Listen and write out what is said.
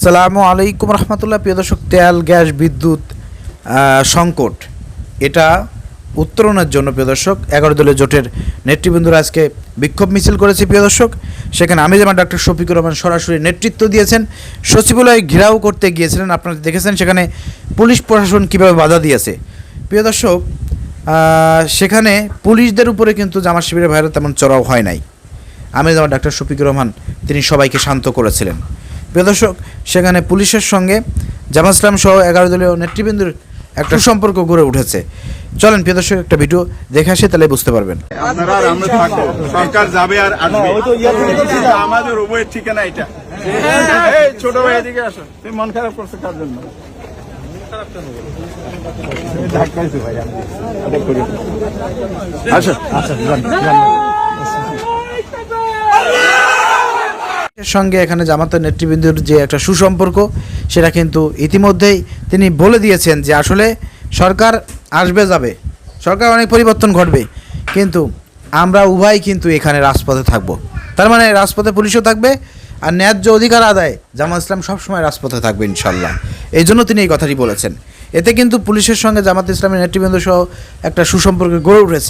সালামু আলাইকুম রহমতুল্লাহ। প্রিয় দর্শক, তেল গ্যাস বিদ্যুৎ সংকট এটা উত্তরণের জন্য প্রিয় দর্শক 11 দলীয় জোটের নেতৃবৃন্দরা আজকে বিক্ষোভ মিছিল করেছে। প্রিয় দর্শক, সেখানে আমি যেমন ডক্টর শফিকুর রহমান সরাসরি নেতৃত্ব দিয়েছেন, সচিবালয় ঘেরাও করতে গিয়েছিলেন। আপনারা দেখেছেন সেখানে পুলিশ প্রশাসন কীভাবে বাধা দিয়েছে। প্রিয় দর্শক, সেখানে পুলিশদের উপরে কিন্তু জামাত শিবিরের ভাইরা তেমন চড়াও হয় নাই। আমি যেমন ডক্টর শফিকুর রহমান তিনি সবাইকে শান্ত করেছিলেন। প্রিয় দর্শক, সেখানে পুলিশের সঙ্গে জামাত ইসলাম সহ 11 দলীয় নেতৃবৃন্দের একটা সম্পর্ক গড়ে উঠেছে। চলেন প্রিয় দর্শক, একটা ভিডিও দেখে আসে, তাহলে বুঝতে পারবেন। আপনারা আর আমরা থাকবো, সরকার যাবে আর আসবে, আমাদের উভয়ের ঠিকানা এটা। এই ছোট ভাই এদিকে আসো, তুমি মন খারাপ করছো কার জন্য? সঙ্গে এখানে জামাতের নেতৃবৃন্দের যে একটা সুসম্পর্ক, সেটা কিন্তু ইতিমধ্যেই তিনি বলে দিয়েছেন যে আসলে সরকার আসবে যাবে, সরকার অনেক পরিবর্তন ঘটবে, কিন্তু আমরা উভয় কিন্তু এখানে রাজপথে থাকব। তার মানে রাজপথে পুলিশও থাকবে, আর ন্যায্য অধিকার আদায় জামাত ইসলাম সবসময় রাজপথে থাকবে ইনশাল্লাহ। এই জন্য তিনি এই কথাটি বলেছেন। এতে কিন্তু পুলিশের সঙ্গে জামাত ইসলামের নেতৃবৃন্দ সহ একটা সুসম্পর্ক গড়ে উঠেছে।